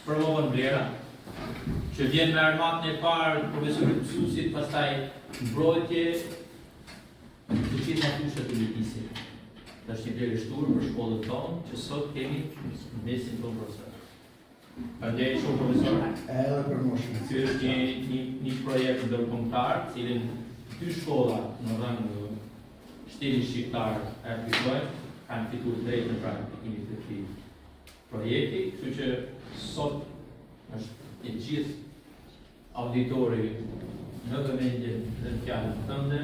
Provovën vlera, që vjen me armatën e parë profesorit mësuesit, pastaj mbrojtje të gjithë matushat e lëvisit. Është një vlerë shturë për shkollën tonë, që sot kemi mesin tonë profesor. Faleminderit shumë profesor. Edhe për moshën. Ky është një projekt ndërkombëtar, cilin 2 shkolla në rang shteti shqiptar e aplikojnë, kanë fituar drejtën pra aplikimit të këtij projekti, kështu që sot është i gjithë auditori në vëmendjen dhe në fjalën tënde,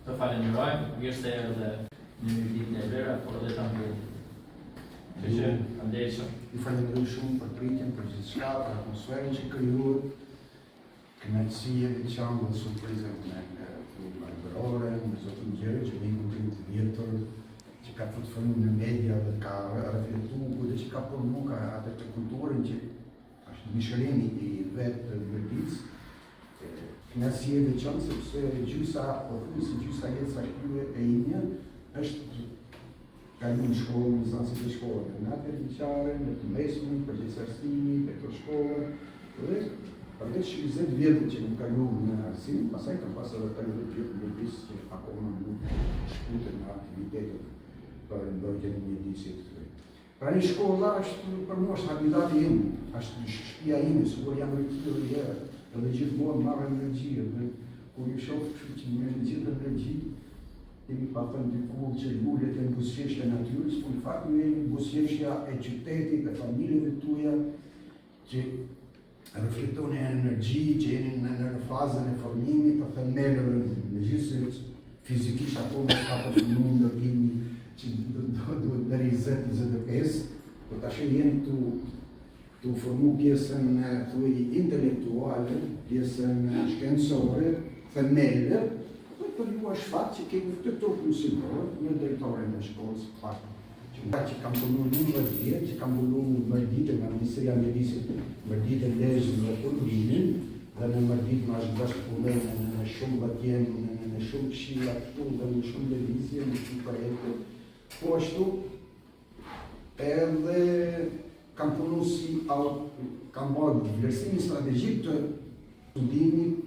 të falenderojmë, mirë se erdhe në ditën e vera, por edhe ta mbyllim. Kështu që faleminderit shumë. Ju falenderoj shumë për pritjen, për gjithçka, për atmosferën që krijuat. Kënaqësi e veçantë dhe surprizë me barbërore, me zotin Gjergj, që vjen në të vjetër, që ka përfënuar në media dhe ka reflektuar dhe që ka përmu ka atë të kulturën që është mishërimi i vetë të Vërdic. Kënaqësi e veçantë sepse gjysa, po thuaj se gjysa jetësa këtyre e imja është kalu në shkollë, në zansit e shkollë, në natë liceare, në të mesme, përgjithësimi, për shkollë, dhe përveç 20 vjetë që më kalu në arsim, pasaj kam pasë edhe të një vjetë në Vërdic që akoma nuk shkute në aktivitetet për ndërgjën një mjedisit. Pra një shkolla është për mua është habitati im, është shtëpia ime, sigur jam rikëtër dhe herë, edhe gjithmonë marrë energji, dhe kur ju shohë kështu që më në gjithë energji, kemi pa thënë dikur që lullet e buzëqeshja natyrës, por në fakt në buzëqeshja e qytetit, e familjeve tuja, që reflekton e energji, që jeni në fazën e formimit të themeleve në gjithë se fizikisht apo më ka përfunu ndërgimi që duhet deri 20-25, por tash jeni tu formu pjesën intelektuale, pjesën shkencore, themele, për ju është fakt që kemi të tokë mësimorë, një drejtore në shkollës pak, që kam punu 11 vjetë, që kam punu mërdite nga Ministria Mjedisit, mërdite lezën dhe kulturinin, dhe në mërdit më është bashkë punën në shumë batjen, në shumë këshilla këtu, dhe në shumë levizje, në shumë projekte. Po ashtu, edhe kam punu si, kam bërë vlerësimi strategjik të studimit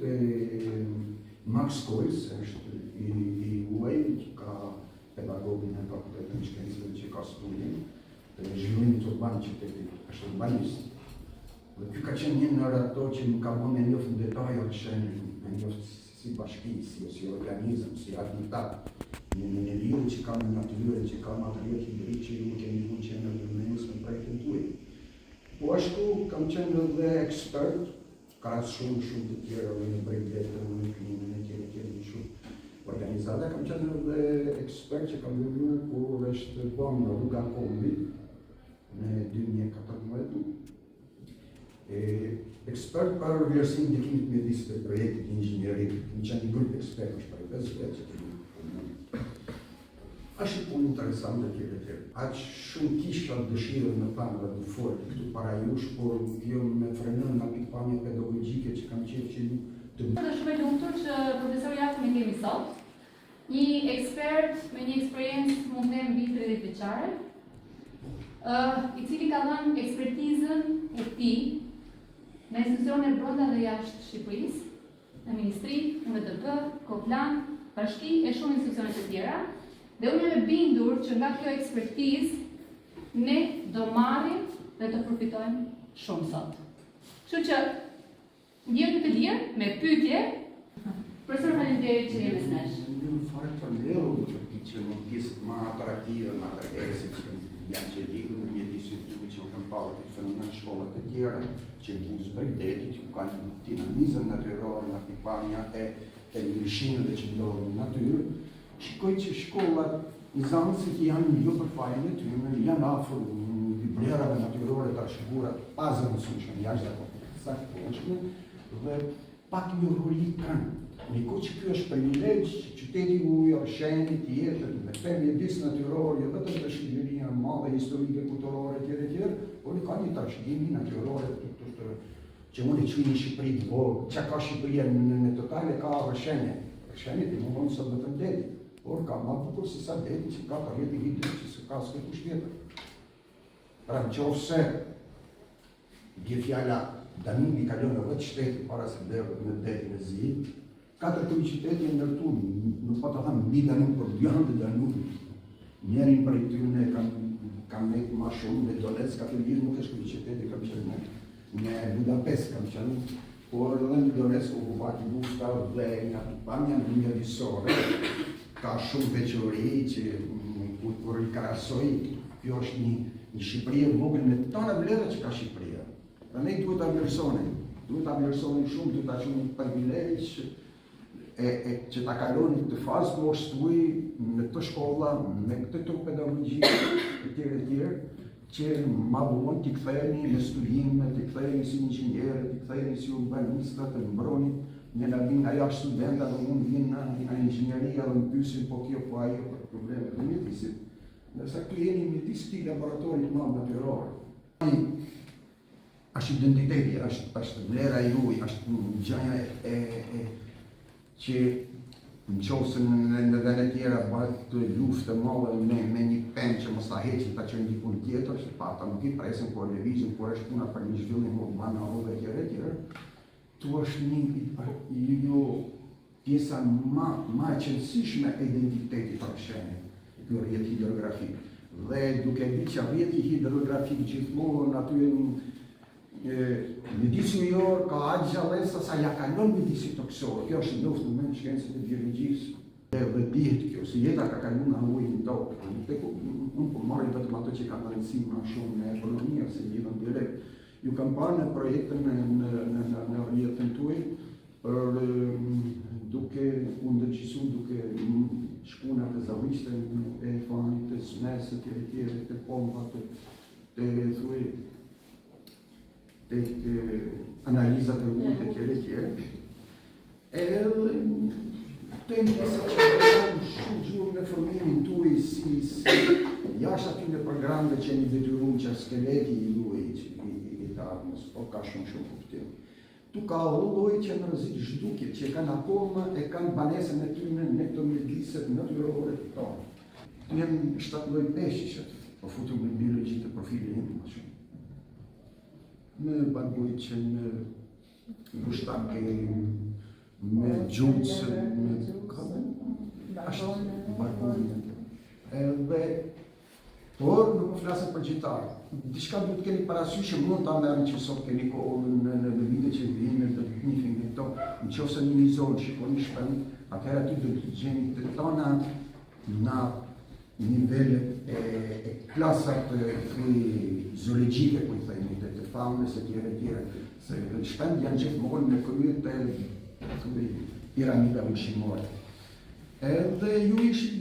Max Kois, është i UAE, që ka pedagogin e fakultetin e shkencave që ka studim, të zhvillimit urban qytetit, është urbanist. Dhe ky ka qenë një nga ato që më ka bërë me njoftë në detaj Orshenin, me njoftë si bashki, si organizëm, si habitat, një njeriu që ka në natyrën, që ka material hibrid që ju keni mund që në mes me projektin tuaj. Po ashtu kam qenë edhe ekspert, ka shumë të tjera dhe në brejtletën, në klimin e tjere shumë organizata. Kam qenë edhe ekspert që kam vëllu kur është bën në rruga Kombit në 2014. Ekspert për vlerësim ndikimit mjedis të projektit inxhinierit, në qenë një grup ekspert është për 5 vjetë që kemi punë. Është punë interesante tjere. Aq shumë kisha dëshirë në thamë dhe në folë këtu para jush, por jo me frenën nga pikpamje pedagogjike që kam qenë që nuk të... Dhe shumë e lumtur që profesor Jakub me kemi sot, një ekspert me një eksperiencë mund të mbi 30 vjeçare, i cili ka dhënë ekspertizën e tij në institucione brenda dhe jashtë Shqipërisë, në ministri, në VDP, Koplan, bashki e shumë institucione të tjera. Dhe unë jam e bindur që nga kjo ekspertizë ne do marrim dhe të përfitojmë shumë sot. Kështu që ndjehemi të lirë me pyetje. Profesor, faleminderit që jeni me nesh. Në fare të lehur që më pjesë më atraktive, më atraktive që janë që ligu në mjedisit të që më kam parë të fenomen shkollat të tjera, që në zbërdetit, që kanë dinamizëm natyror nga pikpamja e ndryshimet që ndodhin në natyrë. Shikoj që shkollat i Zanësit janë jo për fajin e tyre, janë afër vlerave natyrore të shigurat pazë mësueshme, jashtë zakonshme, dhe pak njohuri kanë. Ndiko që kjo është privilegj që qyteti ujë, Orsheni, tjetër, me të mjedis natyror, jo vetëm të shqiperia madhe, historike, kulturore, tjere, por ka një trashëgimi natyrore që unë e quaj në Shqipëri të vogël, që ka Shqipëria në totale ka Orsheni. Orsheni ti mundon sot vetëm deti. por ka ma bukur se sa deti që ka rrjeti hitit që se ka s'ke kush tjetër. Pra në qofë se bje fjalla Danumi kalon në vetë shteti para se blerë në detin e zi, 4 qytete e ndërtu, nuk pa të thamë mbi Danum për bjanë dhe Danumi. Njerin për i tyre kam vetë ma shumë, dhe Donetsk ka të lidhë nuk është këj qytete, kam qenë në Budapest, kam qenë, por edhe në Donetsk okupati Busta dhe nga Pamja në mjërisore, ka shumë veçori që kur i krasoj, kjo është një Shqipëri e vogël me tona vlera që ka Shqipëria. Pra ne duhet ta vlerësoni shumë, duhet ta shumë privilegj që ta kaloni këtë fazë po stuj me këtë shkolla, me këtë tru pedagogjik e tjerë, që ma buon t'i ktheheni me studime, t'i ktheheni si inxhinierë, t'i ktheheni si urbanistë, të mbroni, ne na vinë nga jashtë studenta, dhe mund vinë nga inxhinieria dhe më pyesin po kjo po ajo për probleme të mjedisit. Nësa këtu jeni mjedis këtij laboratorit madh natyror. Është identiteti, është vlera juaj, është gjëja që në qoftë se në vende tjera bëhet luftë e madhe me një pemë që mos ta heqin ta çojnë diku tjetër, se pa ata nuk i presin kur lëvizin, kur është puna për një zhvillim urban dhe tjerë. Tu është një pjesa ma e qëndësishme e identitetit për shembull, ky rrjet hidrografik. Dhe duke ditë që rrjeti hidrografik gjithmonë aty midis New York ka aq gjallësa sa ja kalon midisi toksor. Kjo është ndoftë në shkencët e biologjisë. Dhe dihet kjo, se jeta ka kaluar nga uji në tokë. Unë po marrin vetëm ato që kanë rëndësi më shumë në ekonomi ose lidhën direkt. Ju kam parë në projektën në rrjetën tuaj për duke u ndërgjegjësuar duke shpunat e zavishte e fanit të smesë të tjerë të pompat të thuaj tek analizat e ujit e tjerë. Edhe të njësa që shumë gjurë në formimin tuaj si jashtë aty në programve që një detyrum që skeleti i luaj i të armës, po ka shumë kuptim. Tu ka lloj që në rrezik zhdukjet që kanë akoma e kanë banesën e tyre në këto mjediset natyrore të tonë. Tu janë 7 lloj peshqish aty, po futur me biologji të profilit më shumë. Me barbuqe, me mushtake, me gjumëse, me barbuqe. Edhe, por nuk po flasë për gjitarë. Diçka duhet keni parasysh që mund ta merrni që sot keni kohën në vitet që vijnë të nifin këto. Nëse në një zonë shikoni shpend, atëherë aty do të gjeni të tona në nivelet e klasat zoologjike, po i themi, të faunës e tjera. Se shpend janë gjithmonë në krye të piramida ushqimore. Edhe ju ishte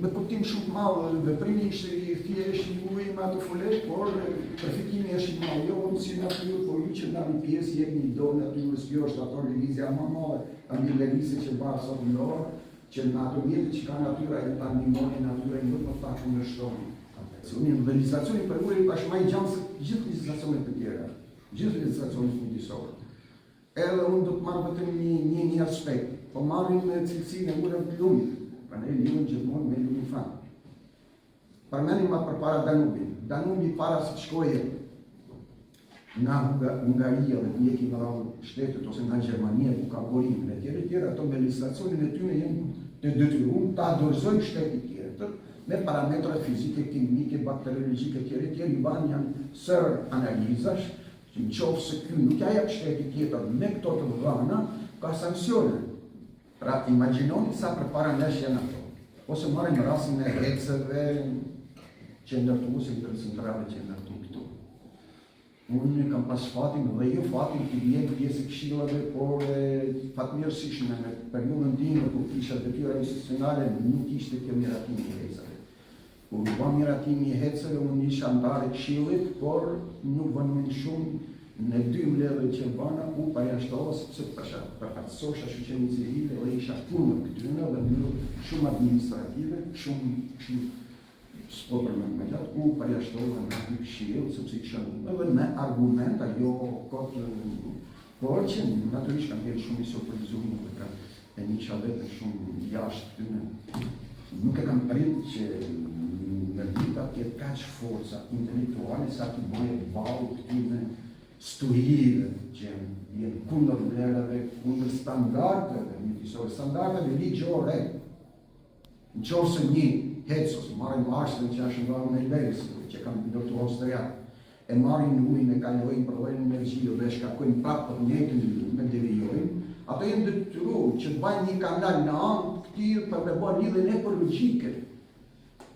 me kuptim shumë madh, veprimi ishte i thjeshtë juaj me ato fulesh, por përfitimi është i madh, jo si natyrë, por ju që ndani pjesë jepni një dorë natyrës, kjo është ato lëvizja më e madhe, tani lëvizje që bëhet sot në orë, që në ato mjetet që ka natyra e ta ndihmoni natyrën nuk më takun në shtonë. Se unë realizacioni për ujë është më i gjatë se gjithë realizacionet të tjera, gjithë realizacionet mjedisorë. Edhe unë do të marr vetëm një aspekt, po marrim në cilësinë e urave të lumit. Pra ne lidhëm gjithmonë me lumin fanë. Përmenim ma për para Danubin. Danubi para se të shkoje nga Hungaria dhe të njeki nga shtetet ose nga Gjermania, ku ka borimin e tjere, ato me legislacionin e tyre jenë të detyruar ta dorëzojnë shtetit tjetër me parametra fizike, kimike, bakteriologjike tjere, i banë janë sër analizash, që në qofë se kjo nuk ja jep shtetit tjetër me këto të dhana, ka sanksione. Pra, imaginoni sa për para nesh janë ato. Ose marrim rastin e heceve që ndërtuesin të centrale që ndërtu këtu. Unë kam pas fatin dhe jo fatin të vjen pjesë këshillave, por fatmirësisht në periudhën time kur kisha detyra institucionale nuk ishte kjo miratimi i heceve. Kur u bë miratimi i heceve, unë isha antar i këshillit, por nuk vënë shumë në 2 mbledhje që bëna u përjashtova sepse përfaqësosha shoqërinë civile dhe isha punë këtyre dhe në shumë administrative, shumë s'po përmend më gjatë, u përjashtova në atë këshill sepse kisha edhe me argumenta jo kot, por që natyrisht kanë qenë shumë i surprizuar e një shabete shumë jashtë këtyne. Nuk e kam prit që në vita tjetë kaq forca intelektuale sa të bëje balë këtyne stuhive që jenë kundër vlerave, kundër standardeve mjekësore, standardeve ligjore. Në qofë se një hecos, marrin marsën që është nga në Iberis, që kam pilotu austriak, e marrin ujnë, e kalojnë, provojnë energjio dhe shkakojnë prapë për njëtën me devijojnë, ato jenë detyru që të bajnë një kanal në anë këtirë për me bërë lidhën ekologjike.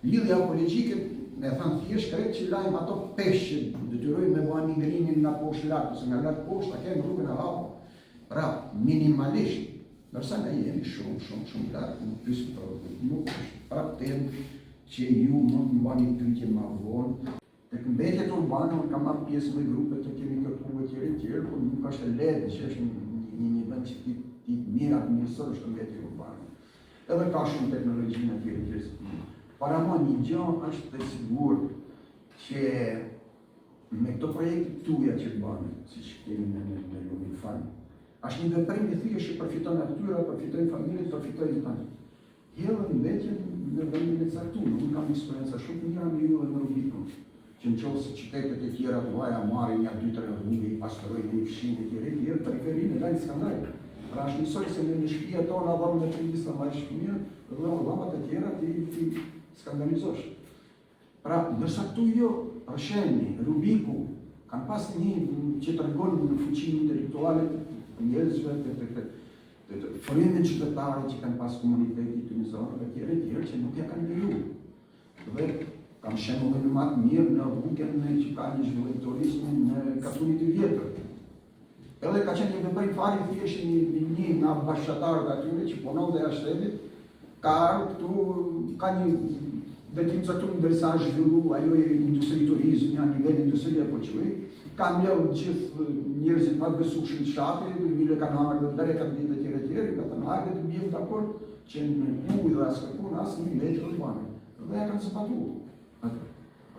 Lidhja ekologjike, me thanë thjesht kretë që lajmë ato peshë, detyrojnë me bërë një grinin nga poshtë lartë, ose nga lartë poshtë, a kemë rrugën e hapë. Pra, minimalisht, nërsa ne jemi shumë lartë, nuk pysë për nuk është prapë temë që ju mund të mbani pyetje ma vonë. Tek mbetjet urbane, unë kam marrë pjesë me grupe të kemi kërkuar tjerë, por nuk është e lehtë që është një vend që ti mirë administror është mbetje urbane. Edhe ka shumë teknologji në tjerë. Para mua një gjë është të sigurt që me këto projekte tuaja që bëhen, siç kemi në Lumin Fan, është një veprim i thjeshtë që përfiton natyra, përfitojnë familjet, përfitojnë tanë. Jelën mbetjen në vendin e caktuar, unë kam eksperjenca shumë mira me ju dhe në Rubikun, që në qofë se qytetet e tjera të vaja marrin një 2-3 rrugë, i pastorojnë një fshinë e tjere, periferinë e lajnë skandaj. Pra është njësoj se në shtëpia tona dhamë me 30 vaj shpëmija, dhe dhamat e tjera ti skandalizosh. Pra, ndërsa këtu jo, Rësheni, Rubiku, kanë pas një që të regonë në fuqinë intelektuale të njerëzve, të frymin qytetare që kanë pas komunitetit të njëzorë dhe tjere që nuk ja kanë leju. Dhe kam shembullin në matë mirë në rrugën që ka një zhvillim turizmi në Katunit e vjetër. Edhe ka qenë një veprim fare thjesht një nga bashkëtarët atyre që punon dhe shtetit, ka ardhur këtu, ka një vendim caktuar ndërsa është zhvillu ajo e industri turizmi, a nivel industrie po quaj, ka mbledhur gjithë njerëzit më të besueshëm të shtati, mile kanë ardhur deri kanë ditë të tjera, ka thënë hajde të bëjmë dakord që në ujë dhe askëpun asë një letë urbane. Dhe e kanë zbatuar.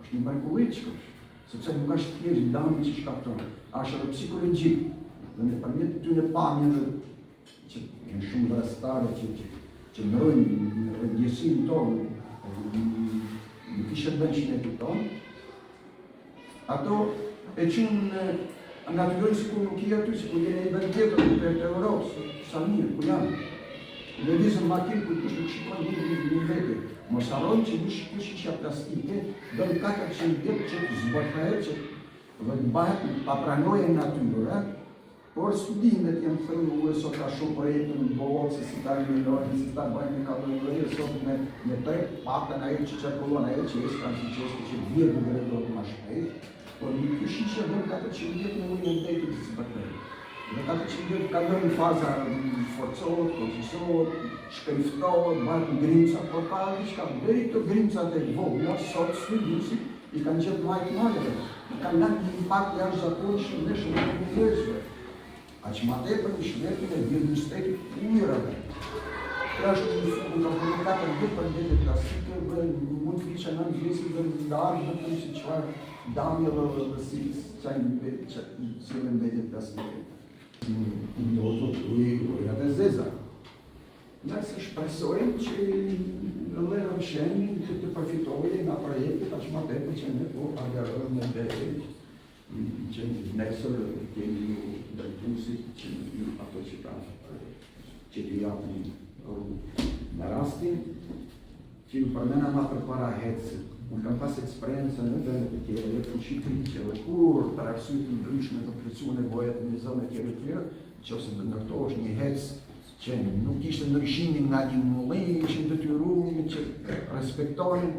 Është një mrekulli që është, sepse nuk është thjesht dami që shkakton, është edhe psikologjik. Dhe nëpërmjet këtyre pamjeve që janë shumë vrastare që ndrojnë në ndjesinë tonë, në kishëndënshën e tonë, ato e qënë natyrojnë si ku nuk i aty, si ku jene i vend tjetër të Europës, sa mirë, ku janë. Në vizën makinë ku kush nuk shikon një vete. Mos harrojmë që një shisha plastike do në 400 vjetë që të zbërthahet që dhe të bëhet pa pranoje natyrë, por studimet janë thënë sot ka shumë projekte në botë, se si ta rimenorën, si ta bëjnë në kategorië, sot me tre pakën ajo që qërkullon ajo që esë transiqeske që vjetë dhe do të ma shpejt, por një shisha dhe në 400 vjetë në ujnë në detë të zbërthahet. Dhe 400 vjetë ka dërë në faza forcohet, procesohet, shkriftohet, bëhet në grimca, por ka diçka deri këto grimcat e vogla, sot studiusit i kanë gjithë majtë maleve, i kanë lënë një impakt jashtëzakonshëm në shëndetin e njerëzve. Aq më tepër në shëndetin e biodiversitetit ujërave. Pra është një funë ka për gjithë për ndete plastike, dhe mund të fiqe në njësi dhe në arë dhe të si qëfar damje dhe si cilën ndete plastike. Do të ujët e zeza. Nëse shpresojmë që edhe Rësheni të përfitojë nga projektet aq më tepër që ne po agarojmë në bejë, që nesër kemi ju drejtuesit që ju ato që që t'ju japin në rastin që ju përmena ma përpara hecë. Unë kam pas eksperiencë në vendet e tjera, jetë në Shqipëri që dhe kur për arsye të ndryshme të plotësuar nevojat në zonë e tjera, nëse do ndërtohesh një hecë që nuk ishte ndryshimin nga një mulli, ishin detyruar që respektonin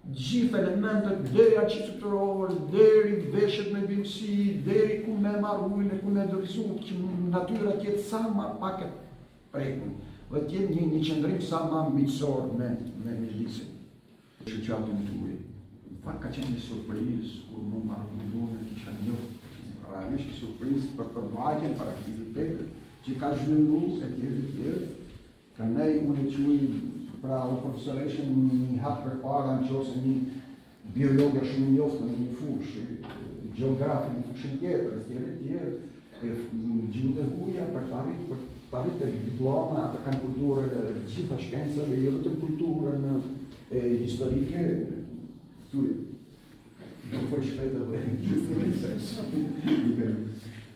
gjithë elementet deri arkitekturor, deri veshjet me bimësi, deri ku me marr ujin e ku me dorëzuar që natyra të jetë sa më pak e prekur, dhe të jetë një qëndrim sa më ambicor me mjedisin. Shoqatën tuaj. Fakt ka qenë një surprizë kur më marrë në lunë kisha njoftë. Realisht surprizë për përmbajtjen, për aktivitetet që ka zhvilluar e tjerë. Ka ne unë quaj pra u profesoreshën një hap përpara nëse një biologë shumë i njohur në një fushë, gjeografi në fushën tjetër, Gjinë e huja për të arrit e diploma, ata kanë kulturë gjitha shkencave, jo vetëm kulturën historike, nuk po shpejt edhe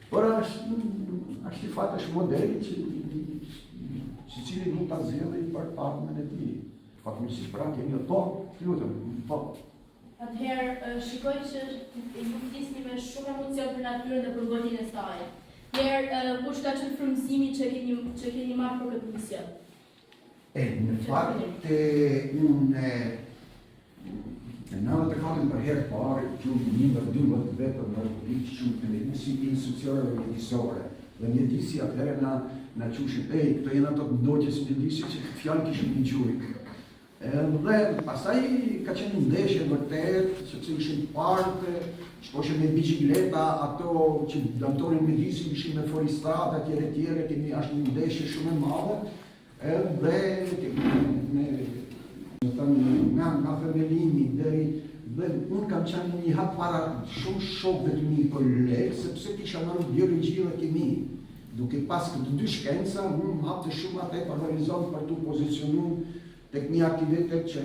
por është i fatë është modeli që cili nuk ta zgjidhë për partnerin e tij. Fatmirësisht pra kemi po, lutem, po. Atëherë, shikoj që ju flisni me shumë emocion për natyrën dhe për godin e saj. Atëherë, kush ka qenë frymëzimi që keni marrë për këtë mision? Në fakt, unë në 94 për herë parë, që një për 12 vetër në Republikë që të me si institucioneve mjedisore. Dhe mjedisi atëherë na qushin, këto jenë ato ndoqës mjedisi që fjallë kishën një qujë. Dhe pastaj ka qenë ndeshje vërtet, sepse ishin parte, shkoshin me bicikleta, ato që dëmtorin mjedisi ishin me foristrata, tjere, kemi ashtë një ndeshje shumë e madhe, nga themelimi dhe unë kam qenë një hap para shumë shokëve të mi kolegë, sepse kisha marrë biologi dhe kimi. Duke pas këtë dy shkenca, unë më hapë të shumë atë për horizont për të pozicionu tek një aktivitet që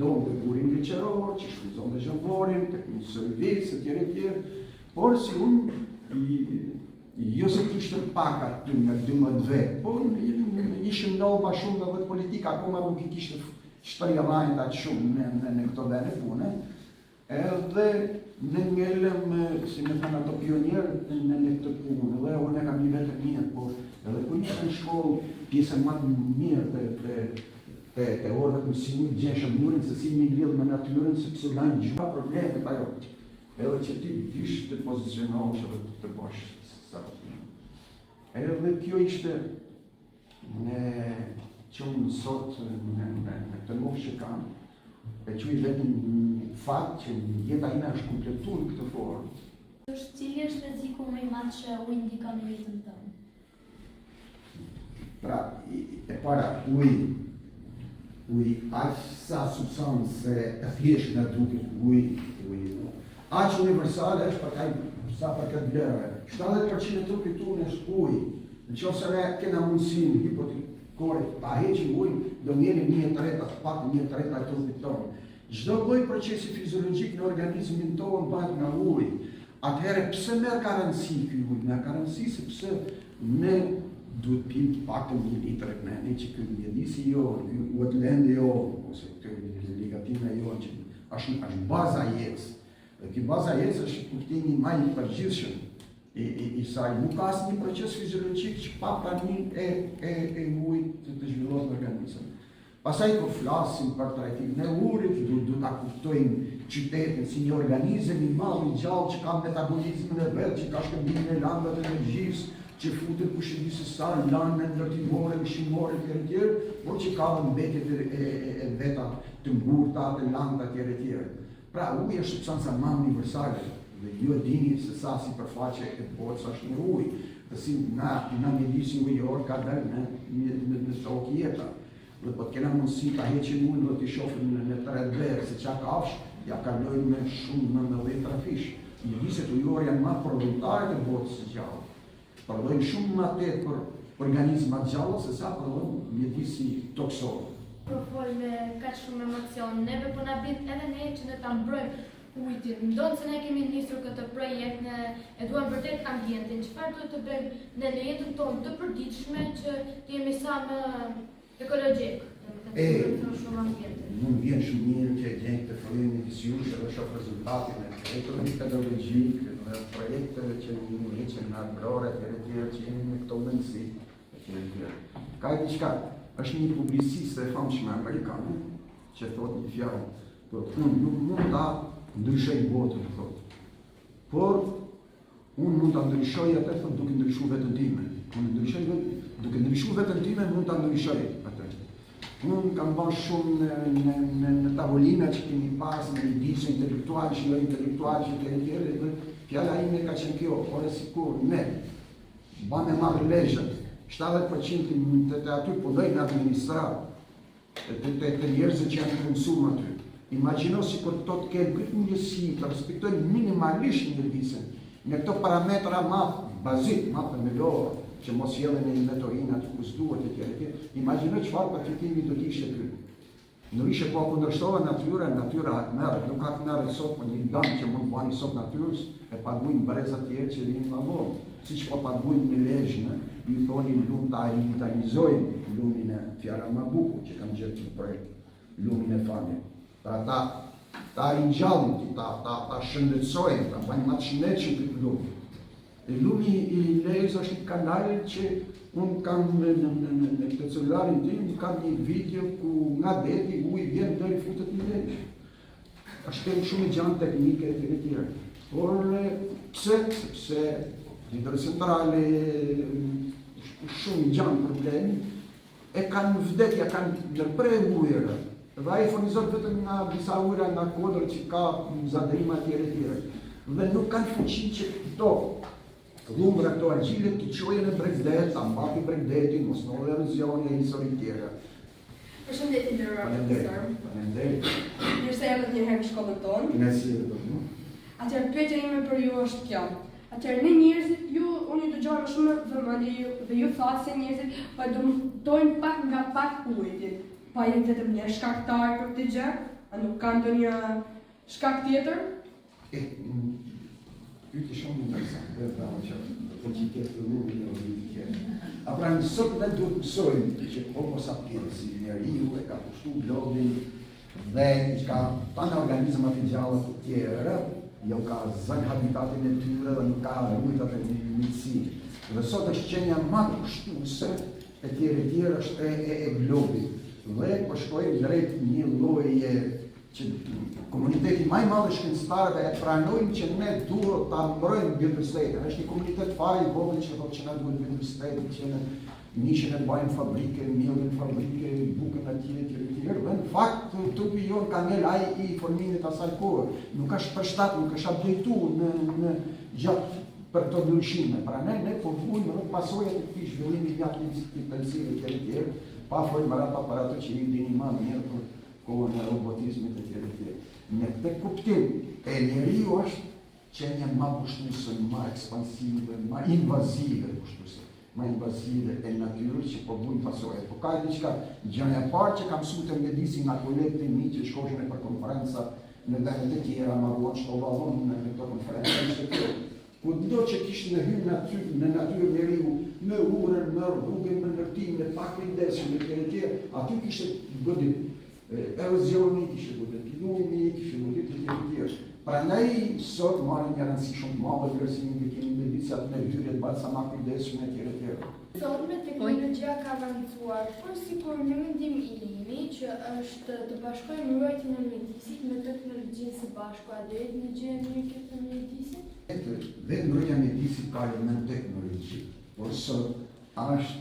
donë të burin liqeror, që shkuzon dhe zhëmborin, tek një servis, etjere, por si unë jo se kishtë pak aty në 12 vetë, por ishëm nova shumë dhe politika, akoma nuk i kishtë shtërja vajnë atë shumë në këto vene pune, edhe në ngellëm, si me thënë ato pionierë në këtë punë, dhe unë e kam një vetë mirë, por edhe ku ishtë në shkollë, pjesën më të mirë të orëve të mësimit, gjeshëm njërin se si një lidhë me natyrën, sepse lajnë gjitha problemet ajo, edhe që ti dish të pozicionohë që dhe të bosh. Edhe kjo ishte që unë sot në të moshë që kam, e që i vetëm fakt që jeta ina është kompletuar në këtë formë. Cili është rreziku më i madh që uji ndikon në jetën tënde? Pra, e para uji aq sa substancë e thjesht na duket uji. Aq universale është për kaj sa për këtë vlerëve. 70% e trupit tonë është uji. Nëse ne kena mundësinë hipotekore ta heqim ujin, do merrim 1/3 pak 1/3 e trupit tonë. Çdo lloj procesi fiziologjik në organizmin tonë bëhet nga uji. Atëherë pse merr garanci ky ujë? Merr garanci sepse ne duhet pim pak 1 litër ne që ky mjedisi jo, Wetland jo, ose këtë ligatina jo, që është baza jetës. Dhe ky baza jetës është kuptimi më i përgjithshëm i saj. Nuk ka asnjë proces fiziologjik që pa pranimin e ujit të zhvillohet në organizëm. Pastaj kur flasim për trajtimin e ujit, duhet ta kuptojmë qytetin si një organizëm i madh i gjallë që ka metabolizmin e vet, që ka shkëmbimin e lëndave të energjisë, që futet kushëdisë sa lëndë ndërtimore, ushqimore etj., por që ka mbetjet e veta të ngurta, të lënda etj. Pra uji është substanca më universale dhe ju e dini se sa sipërfaqe e botës është në ujë, dhe si na mjedisi ujor ka dalë në tokë jeta. Dhe po të kena mundësi ta heqim ujin dhe t'i shohim në 3 verë, se qa kafsh, ja kalojnë me shumë 19 trafish. Mjediset ujor janë më produktare të botës së gjallë. Përdojnë shumë më atet për organizma gjallë, se sa përdojnë mjedisi toksor. Po fol me kaq shumë emocion, neve po na bën edhe ne që ne ta mbrojmë ujin. Ndonë se ne kemi nisur këtë projekt, ne e duam vërtet ambientin. Çfarë duhet të bëjmë ne në jetën tonë të përditshme që të jemi sa më ekologjik? Nuk vjen shumë mirë që e gjenjë të fëllimin e viziunit dhe shoh rezultatin e projekteve pedagogik dhe projekteve që një heqen në agrore etj. Që jemi me këto mendësi etj. Ka diçka, është një publiciste e famshme amerikane që thotë një fjalë, thotë unë nuk mund ta ndryshoj botën, thotë, por unë mund ta ndryshoj atë, thotë, duke ndryshuar veten time. Duke ndryshuar veten time mund ta ndryshoj atë. Unë kam bërë shumë në tavolina që kemi pas në disë intelektual, që jo intelektual, që të tjerë, dhe fjalla ime ka qenë kjo, por e sikur, ne, ba me marrë lejshët, 70% të aty po dojnë administrat, të njerëzë që janë konsum aty. Imagino si kur të kemë këtë njësi, të respektojnë minimalisht njërdisën, në këto parametra ma bazik, ma themelor, që mos jelen e inventorin aty ku s'duhet e tjere. Imagjino çfarë përfitimi do t'ishte ky. Nuk ishe po kundërshtohet natyra merret, nuk ka të merret sot për një dëm që mund të bani sot natyrës, e paguajnë brezat tjerë që vinë nga vonë. Siç po paguajnë në Lezhë, ju thoni lumë ta revitalizojnë lumin e Fjara Mabuku, që kam gjetur në projekt, lumin e famit. Pra ta ringjallin, ta shëndetësojnë, ta bëjnë më të shëndetshëm këtë lum. Lumi i Lezhës është një kanal që unë kam në këtë celularin tim, kam një video ku nga deti uji vjen deri futet në Lezhë. Është temë shumë i gjanë teknike e të tjera. Por sepse hidrocentrale shumë i gjanë problemi, e kanë vdekja, kanë ndërprer ujëra. Dhe ai furnizon vetëm nga disa ujëra nga kodra që ka zadrima tjere. Dhe nuk kanë fuqi që këto lumra këto argjilet të qojnë në Bregdet, ta mbati Bregdetin, mos në erozioni e historin tjera. Përshëndetje nderuar profesor. Faleminderit. Mirë se erdhët një herë në shkollën tonë. Nësi edhe do. Atëherë pyetja ime për ju është kjo. Atëherë ne njerëzit, unë ju dëgjoj me shumë vëmendje dhe ju thatë se njerëzit po dojnë pak nga pak ujit. Pa jenë vetëm një shkaktar për këtë gjë, a nuk ka ndonjë shkak tjetër? Pyetje shumë interesante, bravo që do të gjithë të lumin e oditje. A pra nësot ne duhet mësojmë që homo sapiens, njeriu e ka pushtu globin dhe ka tanë organizmat e gjalla të tjera, jo ka zënë habitatin e tyre dhe nuk ka rujtat e mitësi. Dhe sot është qenja më pushtuese e tjere është e globit. Dhe po shkojmë drejt një lloje që komuniteti më i madh shkencëtarëve e pranojnë që ne duhet ta mbrojmë biodiversitetin. Është një komunitet fare i vogël që thotë që na duhet biodiversiteti, që ne nishin e bajmë fabrike, millin fabrike, bukën atje etj. Dhe në fakt trupi jon ka ngel ai i formimit asaj kohe. Nuk është përshtat, nuk është updateuar në gjatë për këto ndryshime. Pra ne po vuajmë rreth pasojat e këtij zhvillimi gjatë intensive etj. Pa folur para ato që i dini më mirë për kohën e robotizmit e tjere. Në këtë kuptim, e njeriu është qenja më pushtuese, më ekspansive, më invazive e natyrës që po bujnë pasojat. Po ka diçka, gjëja e parë që kam mësuar të mjedisi nga kolegët e mi që shkojnë për konferenca në vendet e tjera, marruan shkollën në këto konferenca ishte kjo. Kudo që kishte në hyrë në natyrë njeriu, në urën, në rrugën, në ndërtim, në pakujdesim, në tjere, aty kishte godit erozioni, kishte godit lumi, kishte godit të tjere. Prandaj sot marrin një rëndësi shumë të madhe vlerësimin e kemi mjedisat në hyrje të bërë sa më kujdesshme etj. Sot me teknologjia ka avancuar, por sikur në mendim i imi që është të bashkojmë mbrojtjen e mjedisit me teknologjinë së bashku, a do jetë një gjë e mirë kjo për mjedisin? Vetë mbrojtja e mjedisit ka element teknologjik, por sot është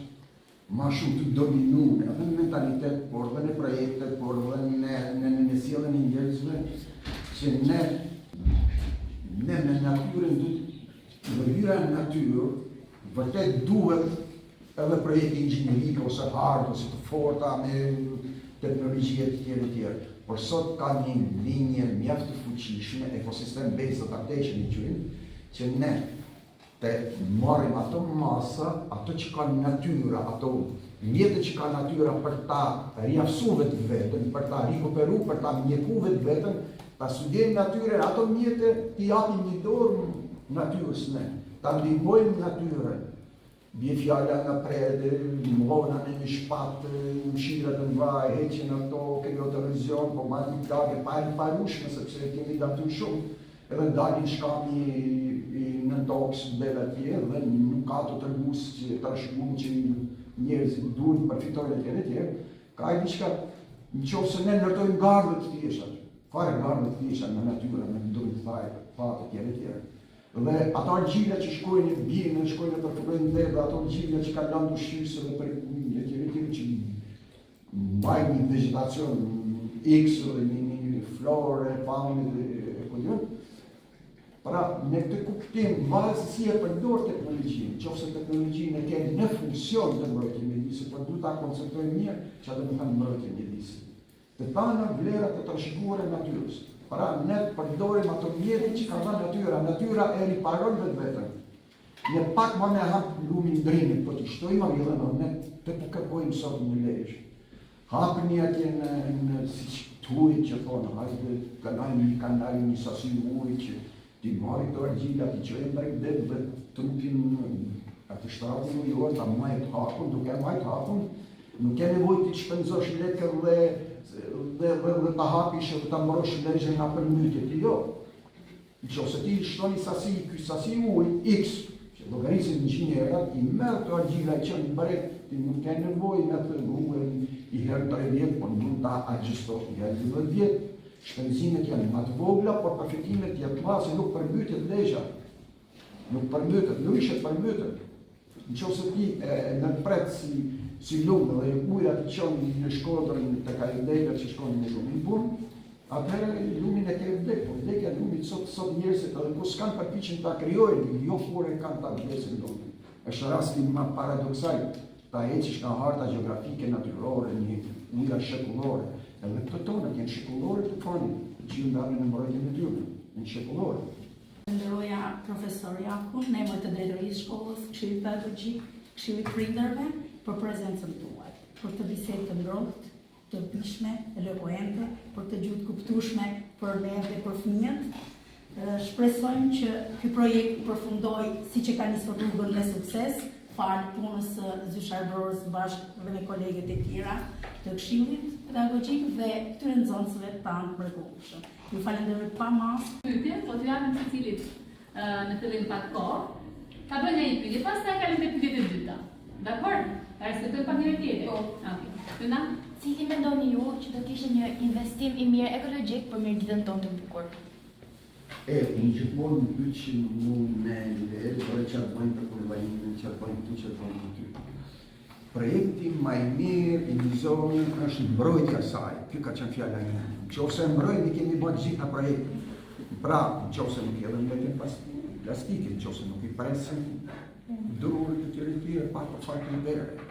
ma shumë të dominuar edhe në mentalitet, por edhe në projekte, por edhe në sjelljen e njerëzve që ne me natyrën ndërhyra në natyrë vërtet duhet edhe projekte inxhinierie ose hardë ose të forta me teknologji të tjera. Por sot ka një linje mjaft të fuqishme, ekosistem based adaptation i quajnë, që ne të marrim ato masa, ato që ka natyra, ato mjetet që ka natyra për ta riafsuar vetë vetën, për ta rikuperuar, për ta mjekuar vetë vetën, ta studojmë natyrën, ato mjete t'i japim një dorë natyrës ne, ta ndihmojmë natyrën. Bie fjala nga prede, mrona në një shpatë, mshirat në vaj, heqen ato, krijo erozion, po marrë një plagë pa e parushme, sepse kemi datur shumë, edhe dalin shkami në toks bella atje, dhe nuk ka të tërgus që trashëguar që njerëzit duhen përfitojnë etj. Ka ai diçka, nëse ne ndërtojmë gardhe të thjeshta, fare gardhe të thjeshta në natyrë, në ndonjë fat etj. Dhe ato argjila që shkojnë bjene, shkojnë e përfurojnë dhe ato argjila që ka lanë ushqyse dhe për etj që mbajnë një vegetacion X dhe një flore, faune dhe ekodion. Pra, në këtë kuptim, madhe si e përdor teknologjinë, qofse teknologjinë e kemi në funksion të mbrojtje mjedisit, por duhet ta konceptojmë mirë që do të thonë mbrojtje mjedisit. Të tana vlerat e trashëguara e natyrës. Pra, ne përdorim ato mjete që ka dhënë natyra e riparon vetë vetën. Një pak ma me hapë lumin drimit, po të shtojmë a vjellë në ne të të kërkojmë sot në lejsh. Hapë një atje në si që ujtë që thonë, hajde kanajnë një kanajnë një sasi ujtë që ti marri të argjila, ti qojnë drejt dhe trupin atë shtratin ujor, ta majtë hapun, duke majtë hapun, nuk e nevoj ti shpenzosh lekër dhe ta hapish dhe ta morosh lejshën nga për mytjet, jo. Në që ose ti shtoni sasi, ky sasi ujtë, x, që logarisin 100 euro, ti merë të argjila i qënë bret, ti nuk ke nevoj me të rrugën i herë 3 vjetë, por mund ta agjistosh nga 12 vjetë. Shpenzimet janë më të vogla, por përfitimet janë më se nuk përmbytet lejsha. Nuk përmbytet, nuk ishe përmbytet. Në që ose ti në pret si lumë dhe ujra të qonë në Shkodrën të ka i vdekër që shkonë në lumin punë, atëherë lumin e ke vdekë, por vdekja lumit sot njerëzit edhe ku s'kanë përpiqen ta krijojnë, jo kur e kanë ta vdesin lumin. Është rasti më paradoksal, ta ecish nga harta gjeografike natyrore, një ujra shekullore, edhe këto tonët janë shekullore të fani, që ju ndalën në mbrojtjen e tyre, janë shekullore. Nderoja profesor Jakun, në emër të drejtorisë shkollës, Këshillit Pedagogjik, Këshillit Prindërve, për prezencën tuaj, për të bisedë të ngrohtë, të pishme, elokuente, për të gjuhë kuptueshme për ne dhe për fëmijët. Shpresojmë që ky projekt përfundoj siç e ka nisur rrugën me sukses, falë punës së Zysh Arbrorës bashkë me kolegët e tjera të Këshillit Pedagogjik dhe këtyre nxënësve tanë mrekullueshëm. Ju falenderoj pa mas. Pyetje, po të japim secilit në fillim pak kohë. Ta bëjmë një pyetje, pastaj kalim te pyetjet e dyta. Dakor? Ta respektoj pak njëri tjetrin. Po. Okej. Cili mendoni ju që do kishte një investim i mirë ekologjik për mirëditën tonë të bukur? Unë gjithmonë në pyet që mund me lidhë, por çfarë bëjmë për kurbanin, çfarë bëjmë këtu, çfarë bëjmë aty. Projekti më i mirë i një zone është mbrojtja e saj. Kjo ka qenë fjala ime. Nëse mbrojmë kemi bërë gjitha projekte. Pra, nëse nuk jemi mbetën pas plastikit, nëse nuk i presim drurit të tjerë pa të faktë në verë.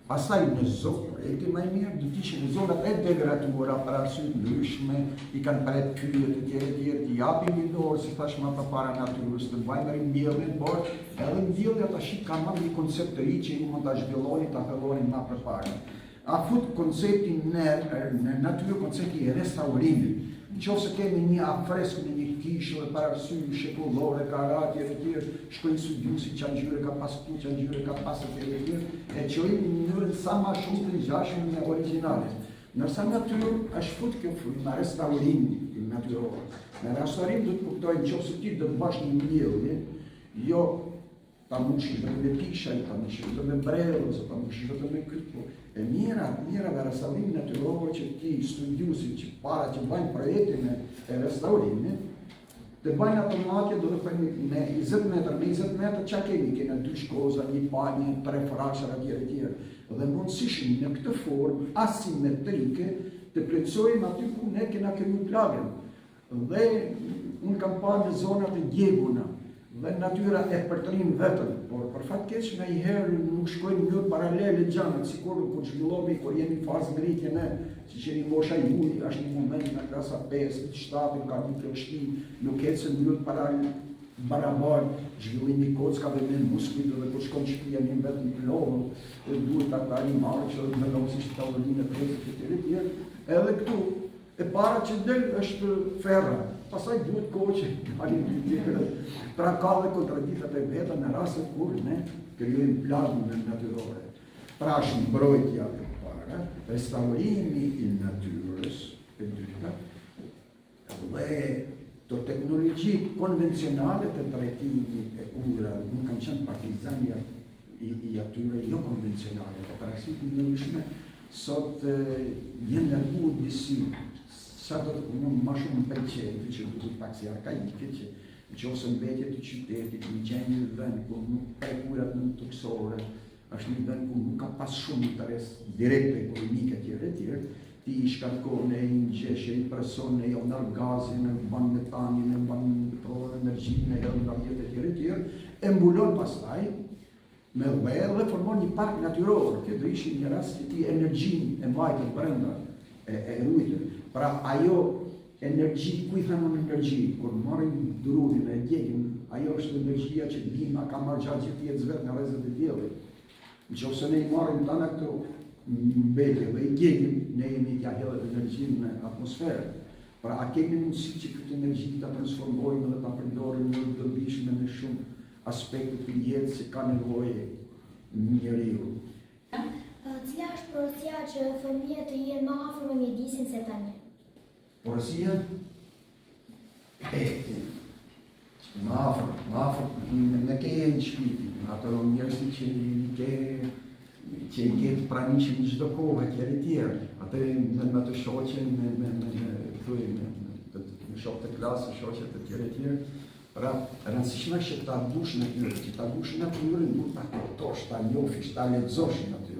Pastaj në zonë, projekti më i mirë do të ishte në zonat e degraduara për arsye të ndryshme, i kanë pret pyetje të tjera, të japin një dorë si thash më përpara natyrës, të bëjmë rimbjelljen, por edhe mbjellja tash ka marrë një koncept të ri që i mund ta zhvillojnë, ta fillojnë më përpara. A fut konceptin në natyrë, koncepti i restaurimit. Nëse kemi një afreskë në një kishë dhe para arsye shekullore, karatje e tjerë, shkojnë studiuesi që ngjyre ka pas këtu, që ngjyre ka pas atje e tjerë, e çojnë në mënyrë sa më shumë të ngjashme me origjinale. Nërsa natyrë është fut kjo në restaurim natyror. Në restaurim do të kuptojnë nëse ti do të bash një mbjellje, jo ta mushish vetëm me pisha, ta mushish vetëm me brellë, ose ta mushish vetëm me këtë. E mira dhe restaurim natyror që ti studiuesi që para që bëjnë projektin e restaurimit, të bëjnë automatje do të thënë në 20 metër, me 20 metër që kemi 2 shkoza, një panje, 3 frashëra tjerë. Dhe mundësisht në këtë formë asimetrike të plotësojmë aty ku ne kemi plagën. Dhe unë kam parë në zonat e djeguna, dhe natyra e përtërin vetëm, por për fat keq nga i herë nuk shkojnë në mënyrë paralele gjanët, sikur kur zhvillomi, kur jemi në fazë ngritje ne, si që një mosha i ujë, është një moment në klasa 5, 7, ka një plështi, nuk ecën në mënyrë paralele barabar, zhvillimi kockave me muskujt dhe kur shkon shtëpia një vetëm plovën, dhe duhet ata animale që dhe vendosin që ta udhëlinë e prezit e tjerë, edhe këtu, e para që del është ferra, pastaj duhet kohë që kalin të tjerë. Pra ka dhe kontradiktat e veta në rastet kur ne krijojmë plagën natyrore. Pra është mbrojtja e para, restaurimi i natyrës e dyta, dhe të teknologji konvencionale të trajtimit e ujrave, nuk kanë qenë partizani i atyre jo konvencionale, për arsye të ndryshme, sot jenë larguar disi. Sa do të mund më shumë pëlqejnë që duhet pak si arkaike që nëse mbetje të qytetit, një gjendje në vend ku nuk prekurat në toksore, është një vend ku nuk ka pas shumë interes direkt ekonomik etj, ti i shkarkon e i ngjeshje, i preson e jo ndar gazin, e ban metanin, e ban energjinë, e jo ndar etj, e mbulon pastaj me dhërë dhe formon një park natyror. Kjo do ishte një rast që ti energjinë e mbajtur brenda e rujtën. Pra ajo energji, ku i thënë energji, kur marrim drurin e djegim Ajo është energjia që bima ka marrë gjatë gjithë jetës vetë nga rrezet e diellit. Nëse ne i marrim tana këto mbetje dhe i gjejmë, ne jemi t'ia hedhë energjinë në atmosferë. Pra a kemi mundësi që këtë energji ta transformojmë dhe ta përdorim në të dobishme në shumë aspekte të jetës që ka nevojë njeriu. Cila është porosia që fëmijët të jenë më afër me mjedisin se tani? Porosia? Më afër, në ke në shpiti, ato njerëzit që i ketë pranishëm në çdo kohë, tjerë. Atë me të shoqen, me shok të klasë, shoqet të tjerë. Pra, rëndësishme është që ta dush natyrën, që ta dush natyrën, nuk ta kuptosh, ta njofish, ta lexosh natyrën.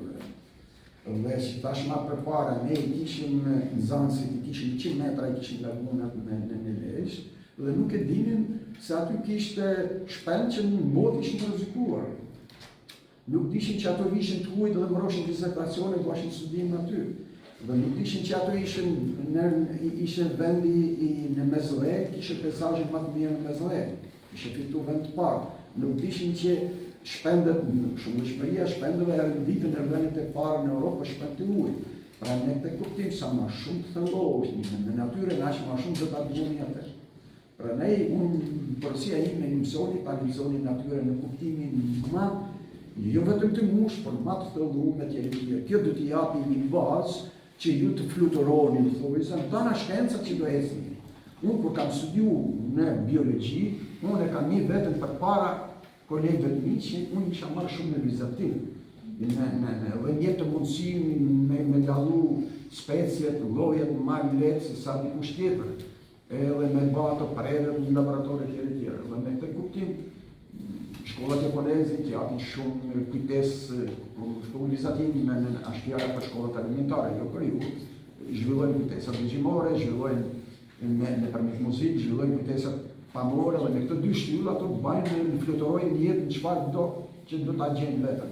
Dhe që tash ma përpara, ne i kishim nxënësit, i kishim 100 metra, i kishim lagunat në lesh, dhe nuk e dinin se aty kishte shpend që në mod ishin rrezikuar. Nuk dishin që ato vishin të ujtë dhe mëroshin disertacione dhe washin studim aty. Dhe nuk dishin që ato ishin vendi në Mezlek, kishe pejzazhin më të mirë në Mezlek, kishe fitu vend të parë. Nuk dishin që shpendet, shumë shpëria shpendeve e vitën e vendit e parë në Europë shpend të ujtë. Pra ne të kuptim sa ma shumë të thëllohë, në natyre në ashtë ma shumë dhe ta duni atë. Pra ne, përësia ime një mësoni, ta mësoni natyre në kuptimin ma, jo vetëm të mush, por ma të thëllohë me tjerë. Kjo do t'i japi një bazë që ju të fluturoni, në thojësën, ta në shkencat që do esni. Unë, kur kam studiu në biologi, unë e kam një vetëm për para kolegëve të mi që unë isha marrë shumë në vizatim. Dhe një të mundësi me dallu speciet, llojet marrë letë se sa dikush tjetër. Edhe me ba ato prerët në laboratorët tjere. Dhe me të kuptim, shkollat japoneze që japin shumë kujtesë për vizatim në ashtjara për shkollat alimentare, jo për ju. Zhvillojnë kujtesat regjimore, zhvillojnë me përmet muzikë, zhvillojnë kujtesat pamore, dhe me këtë dy shtyllë ato bajnë në fluturojnë jetë në çfarë do që do ta gjenë vetëm.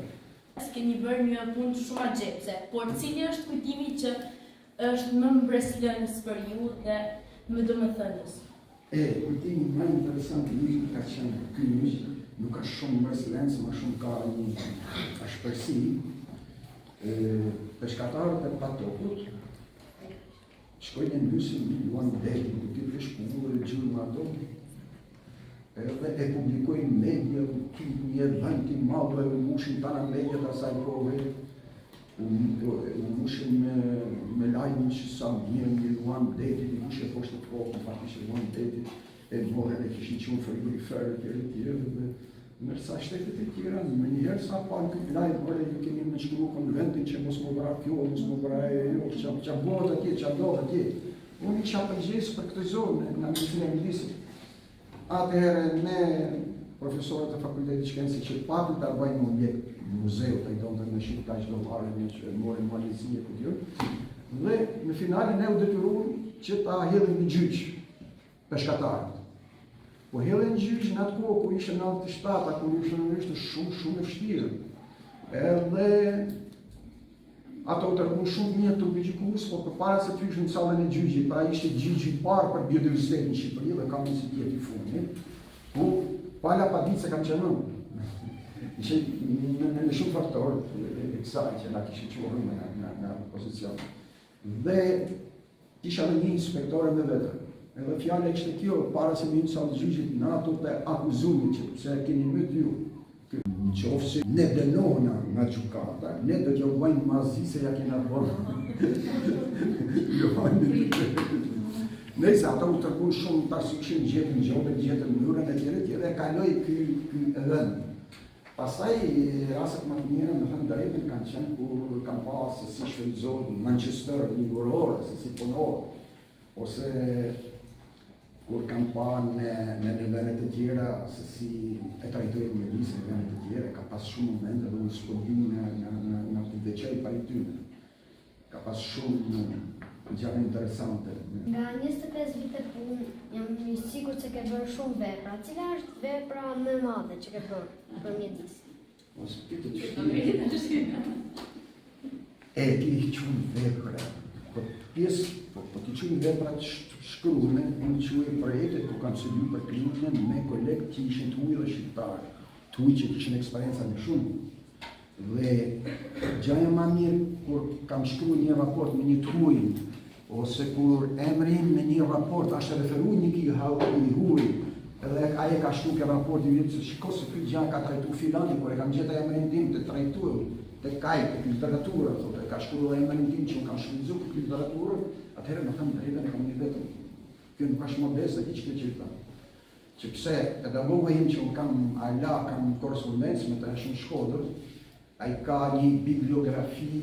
Keni bërë një punë shumë agjepse, por cili është kujtimi që është më mbreslënës për ju dhe më domethënës? Kujtimi më interesant nuk ka qenë ky miq, nuk ka shumë mbreslënës, më shumë ka një ashpërsi. Peshkatarët e Patokut shkojnë në mysin një luan deri, ku ti vesh punuar gjurmë ato, edhe e publikojnë media, një dhënti madhe, u mushin tana mediat asaj kohë, u mushin me lajmin që sa mirë një luan detit, i kushe poshtë të kokën, faktisht luan detit, e morën e kishin qenë frigoriferë tjerë, dhe nërsa shtetet e tjera, më njëherë sa pa në këtë lajmë,ore ju keni me shkru konventin që mos më vra kjo, mos më vra jo, që bëhet atje, që dohet atje. Unë isha përgjesë për këtë zonë, në Ministrinë e Mjedisit. Atëherë ne, profesorët e Fakultetit Shkencë që patën të bëjmë objekt muzeu, të i donë të në shqipë ka qdo varën që morin valizije këtë tjërë, dhe në finale ne u detyruam që ta hedhim në gjyq peshkatarët. Po hedhim në gjyq në atë kohë, ku ishe 97, ku ishte shumë e vështirë. Edhe ato të rëmu shumë mirë të gjykus, por përpara se të ishë në salën e gjyqit, pra ishte gjyqi parë për biodiversitetin në Shqipëri dhe kam nësi tjetë i fundit, ku pala pa ditë se kam qenë ishe në shumë faktorë e kësaj që na kishe qorën në pozicion. Dhe isha dhe një inspektore me vetër. Edhe fjale ishte kjo, para se me një salë gjyqit në ato të akuzumit që pëse keni mëtë ju. Në qofë se ne dënona nga gjukata, ne do t'jo bëjnë mazi se ja kena bërë. Nëjse, ata u tërkun shumë tash ishin gjetën gjobet, gjetën mënyrën e tjere, e kaloj ky rënd. Pastaj, rastet më të mira në thënë drejtën kanë qenë kur kanë pasë se si shfrytëzohet Manchester, një gurorë, se si punohet, ose kur kanë pa në vendet e tjera, se si e trajtojnë mjedisin në vendet e tjera, ka pas shumë momente dhe unë s'podin në të veçej pa i tyne. Ka pas shumë gjave interesante. Nga 25 vite punë, jam një sigur që ke bërë shumë vepra. Cila është vepra më madhe që ke bërë për mjedisin? Mos pite të shkime. E ti i qënë vepra. Po pjesë, po ti të quajnë veprat shkruane, unë quaj projekte ku kam studiu për klimën me kolegë që ishin të ujë dhe shqiptarë, të ujë që kishin eksperjenca në shumë. Dhe gjaja ma mirë kur kam shkruar një raport me një të ujë, ose kur emrin në një raport ashtë referu një ki i huj, edhe aje ka shku ke raport i vjetë se shiko se këtë gjaja ka trajtu filani, por e kam gjeta emrin tim të trajtu, të kaj, të literaturë, e ka shku dhe emrin tim që unë kam shkrizu këtë literaturë, atëherë në kam drejtën e kam një vetëm. Kjo nuk është modest dhe hiç këtë qëta. Që pse edhe vogë im që unë kam korespondencë me të eshën Shkodër, a i ka një bibliografi,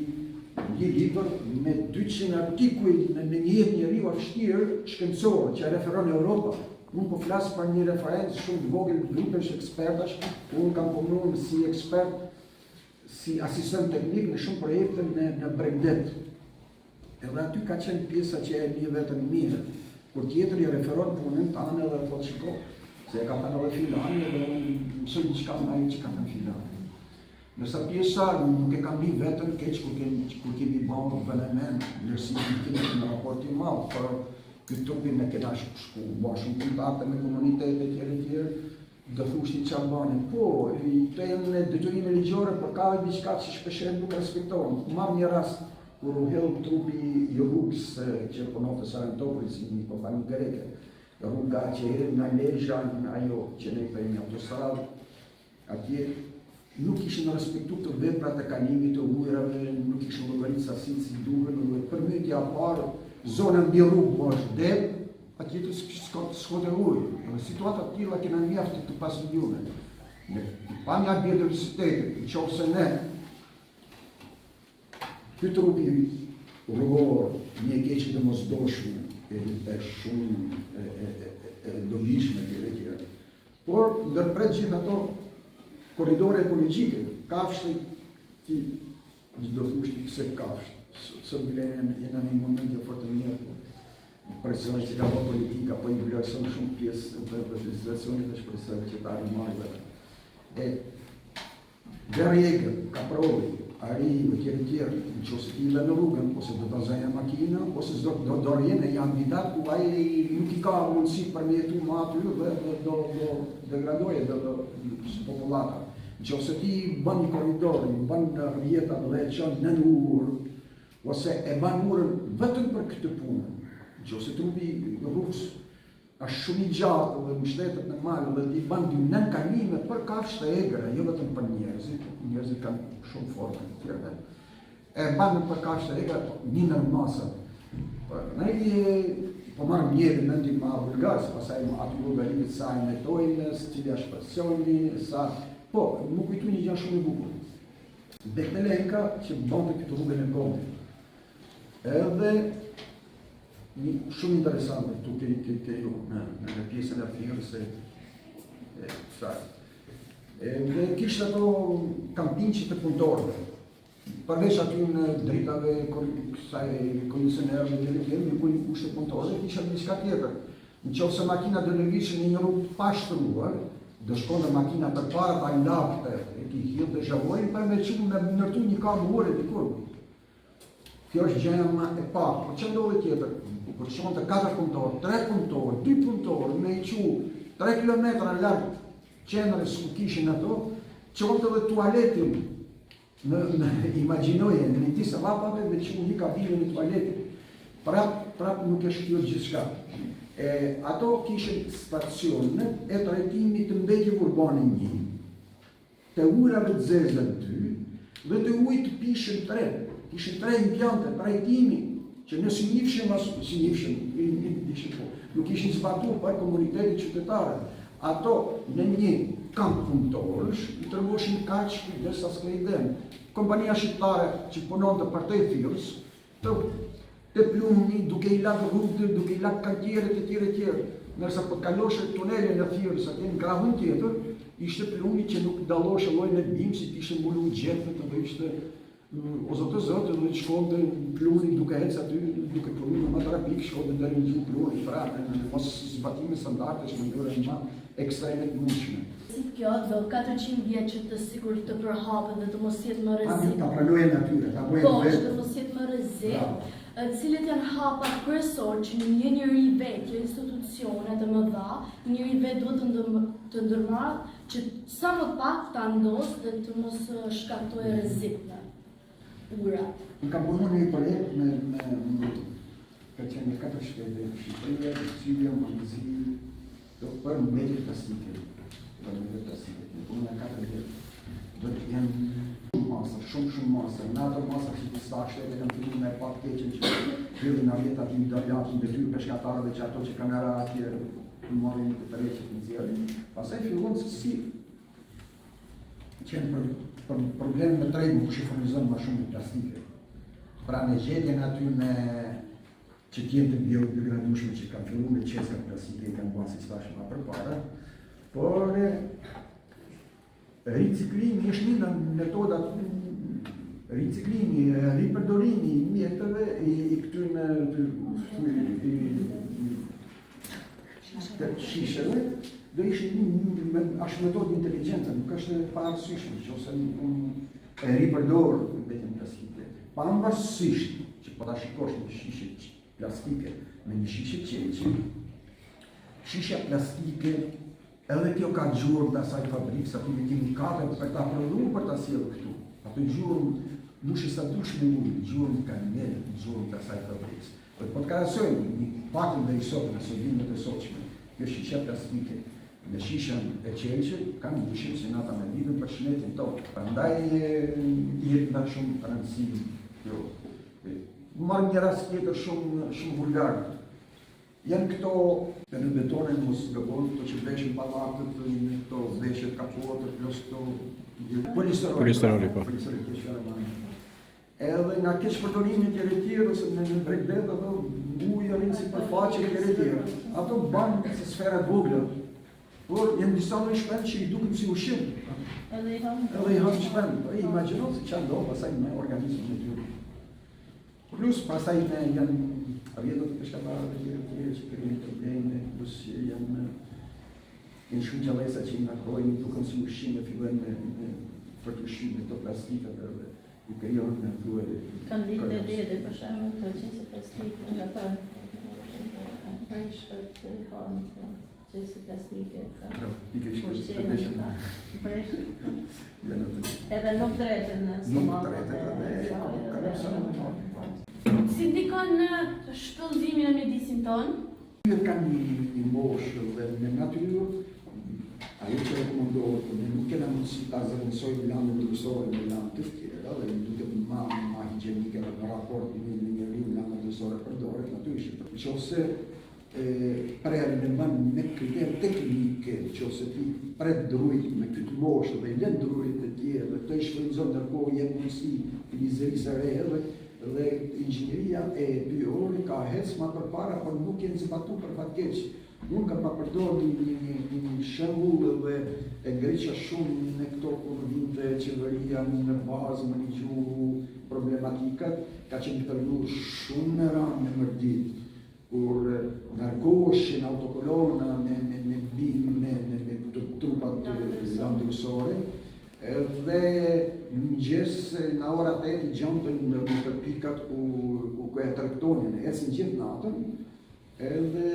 një libër me 200 artikuj në një jetë një riu vështirë shkencorë që e referon Europa. Unë po flasë për një referencë shumë të vogël grupesh ekspertash, unë kam punuar si ekspert, si asistent teknik në shumë projekte në Bregdet. Edhe aty ka qenë pjesa që e një vetëm mirë, kur tjetër i referon punën të anë edhe thotë shiko, se e ka thënë edhe filani edhe mësoj një qka në aji që ka thënë filani. Nësa pjesa nuk e kam një vetën keq kur kemi bëmë vënemen, nërsi kemi në raporti malë, për këtë trupin me kena shku, bo shumë kontakte me komunitetet e tjere, dhe thushti që albani. Po, të e në dëgjërime ligjore, për ka dhe diçka që shpeshere nuk respektohen. Marrë një rast, kur u hellë trupi Jorux, që përnotë të Sarantopoli, si një kompani greke, rruga që e në Lezhë, në ajo që ne për një autostradë, atje, nuk ishin respektu të veprat e kalimit të ujrave, nuk ishin llogarit sasitë si duhen, përmbytja parë, zona mbi rrugë është deb, atje të shkote ujë. Situata të tilla kena mjaftë të pasvidjume. Pa një biodiversitetit, në qoftë se ne, ky trupi rrugor, një keq të mosdoshme, e shumë dobishme tjere. Por ndërpret gjithë ato korridore ekologjike, kafshë ti do thushti pse kafshë. Sot bilen jena një momentje fort të mirë, presionet që ka po politika, po i vlerëson shumë pjesë të legislacionit dhe shpresoj që ta rimarrë. Verjegë, kaprovi, ari dhe tjere, në qëse ti le në rrugën, ose do të zajnë makina, ose do rjene janë vidat ku aje nuk i ka mundësi për me jetu ma aty dhe do degradoje dhe populata. Në qëse ti bën një koridor, bën rjetat dhe e qënë në urë, ose e bën urën vetëm për këtë punë. Në qëse trupi rrugës është shumë i gjatë dhe mështetet në malë dhe ti bën dy nën kalime për kafshë të egra, jo vetëm për njerëzit kanë shumë forme të tjere. E bën për kafshë të egra një nërmasë. Ne po marrëm njerën në ndim ma vulgarës, pasaj aty llogaritët sa i metojnës, cili është presioni, sa... Po, më kujtu një gjë shumë e bukur. Bektelenka që bënte këtë rrugën e Gondit. Edhe një shumë interesante tu ke ju në pjesën e firës e sajtë. Dhe kishtë ato kampinqit të punëtorëve. Përveç aty në dritave kondicionerëve dhe tjerë, një kujnë kushte punëtorëve, kisha diçka tjetër. Në qoftë se makina do lëvizhej në një rrugë të pashtruar, do shkonte makina përpara ta lagte, e ki hill të zhavojnë për me qenë me ndërtu një kam ure dikur. Kjo është gjëja më e parë. Por çfarë ndodhi tjetër? Kur shkonte 4 punëtorë, 3 punëtorë, 2 punëtorë, me i qu 3 kilometra larg qendrës ku kishin ato, çonte edhe tualetin. Imagjinoje, në disa vapave me që një kabinë në tualetin. Prap nuk është kjo gjithçka. Ato kishin stacionet e trajtimit të mbetjeve urbane 1, të ujrave të zeza 2 dhe të ujit të pishëm 3. Kishin 3 impiante trajtimi që nëse nuk ishin zbatuar për komunitetit qytetare. Ato në një kamp punëtorësh i tërvoshin kaq derisa s'krejden. Kompania shqiptare që punonte për të firës, të plumni, duke i lakë rrugët, duke i lakë kantierët e tjere. Nërsa po të kaloshe tunelin e firës atje në krahun tjetër, ishte plumni që nuk daloshe llojin e bimësit, ishte mbulu gjethet dhe ishte o zotë dhe të shkonte plumni duke ecë aty, duke punu në matrapik, shkonte deri në gjuhë plumni, pra në mos zbatime standarde që në mënyrë më ekstreme të mundshme. Si kjo do 400 vjetë që të sigur të përhapën dhe të mos jetë më rrezik. Ta pranojë natyre, ta bëjë Po, që të mos jetë më rrezik. Cilët janë hapat kryesor që një njeri vetë, jo institucione të mëdha, një njeri vetë duhet të ndërmarrë që sa më pak ta ndosë dhe të mos shkaktojë rrezik në urat. Në kam punuar një projekt me ka qenë 4 shtete, Shqipëria, Sicilja, Malezi, për mediat plastike. Në punuar 4 vjet. Do të janë shumë masa. Në ato masa që të sta shtete kanë filluar me pak keqen që fillin në vjet aty daljatin dhe dy peshkatarëve që ato që kanë ra atje të marrin të tërheqet në zjarrin. Pastaj fillon si qenë për problem me tregun që furnizon më shumë plastike. Pra në gjetjen aty me që tjenë të biodegradueshme që kanë filluar me qeskat plastike kanë bërë si thashë më përpara, por riciklimi është një nga metodat riciklimi, ripërdorimi i mjeteve i këtyre shisheve do ishte është metodë inteligjente, nuk është pavarësishme, nëse e ripërdor vetëm plastike. Pavarësisht që po ta shikosh një shishe plastike me një shishe qeqe, shisha plastike edhe kjo ka gjurmë të asaj fabrikës, aty me kimikate për ta prodhuar për ta sjellë këtu. Ato gjurmë nuk është sa dush me ujë, gjurmë ka njëllë, gjurmë të asaj fabrikës. Po të krahasojmë një pakën dhe i sotë në sodimet e sotshme, kjo shisha plastike me shishën e qeqe, ka ndryshim se nata me lidhën për shëndetin tonë. Prandaj jetë nga shumë rëndësi kjo. Marrë një rast tjetër shumë vulgar. Janë këto në betonin mos gabon, këto që veshin pallatët, këto veshet kapotët, plus këto polisteroli, po. Edhe nga keq përdorimit e tjerë ose në bregdet ato ujë rrinë si përfaqe e tjerë. Ato banë si sfera vogla, por janë disa në shpend që i duken si ushqim. Edhe i hanë shpend. Imagjino se çfarë do pasaj me organizmin e tyre. Plus pasaj janë avjetët të peshkatarëve tjerë që kërëjnë probleme, plus janë shumë gjallesa që i nakojnë, duken si ushqime, fillojnë për të ushqime të plastikat dhe i krijojnë në duhe. Kanë lidhje dhe për shembull të qesë plastike nga ta prishët të formë të qesë plastike. Edhe nuk drejten në Si ndikon në shpëllzimin e mjedisin tonë? Tyre kanë një moshë dhe në natyrë, ajo që rekomendohet, ne nuk kena mundësi ta zëvendësojmë lanë ndërkombësore me lanë të tjera dhe duket ma higjienike në raport me njeriu lanë ndërkombësore përdoret natyrisht. Nëse prerën e bën me kriterë teknike, nëse ti pret drujt me këtë moshë dhe i lën drujt të tjerë dhe të i shfrytëzon ndërkohë jep mundësi filizërisë së re dhe inxhinieria e biologë ka hecë ma përpara, por nuk jenë zbatuar për fatkeq. Unë kam përdorur një shembull dhe e ngriqa shumë në këto kur vinte qeveria në bazë me një gjuhë problematikat, ka qenë përdur shumë në ranë në mërdit, kur ngarkoshin autokolona me trupat landrusore, dhe në mëngjes në orat 8 gjantën në pikat ku e tregtonin, ecën gjithë natën, edhe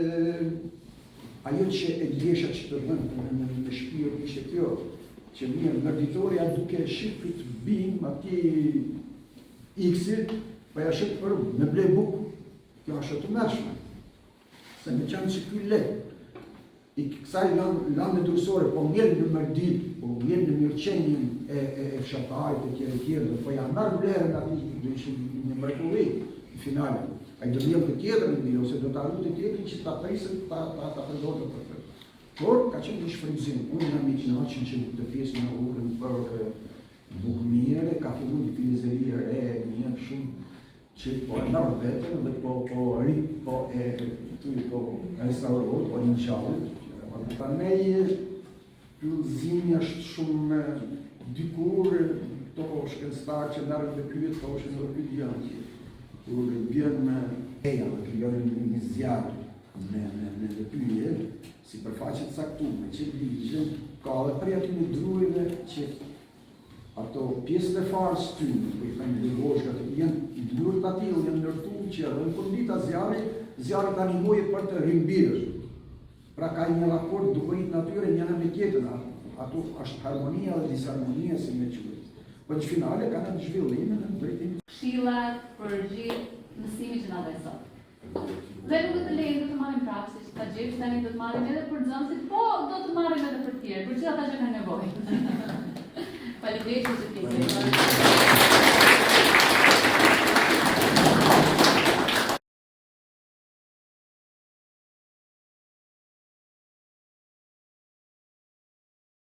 ajo që e djesha që të bëndë në shpirë ishte kjo, që mirë mërditoria duke shqip këtë bim ati X-it, pa ja shqip për me ble bukë, kjo është të mërshme, se me qanë që kjo le. I kësaj lanë ndrysore, po mjerë në mërdit, po mjerë në mirëqenjën e fshatarit e tjere, po janë mërë vlerën ati dhe ishë një mërkulli në finale. A i do vjen të tjetër në ose do të arru të tjetër që ta prisën ta përdojnë për të. Por, ka qenë një shfrytëzim. Unë në miqnaqin që të pjesë në urën për bukmire, ka fillu një filizeri re, një shumë që po e nërë vetën dhe po e restaurohet, po një qalët. Për nej, fillëzimi është shumë dikur to shkencëtar që nërë dhe pyet, po është në pyet janë. Kur vjen me eja dhe krijonin një zjarë në pyje, si përfaqe të caktuar, që ligje, ka dhe prej aty në drujve që ato pjesët e farës ty, për i thëmë bioloshkat, janë ndurë të atil, janë nërtu që edhe në kondita zjarë të animojë për të rimbirë. Pra ka një raport dukurit natyre njëna me tjetën, ato është harmonia dhe disharmonia si me qërë. Për në finale ka në zhvillimin në drejtim. Këshillat për gjithë mësimi që na dhe sot. Dhe nuk do të lejnë do të marrim praksisht, ta gjithë tani do të marrim edhe për nxënësit, po do të marrim edhe për tjerë, për gjithë ata që kanë nevojë. Faleminderit që keni.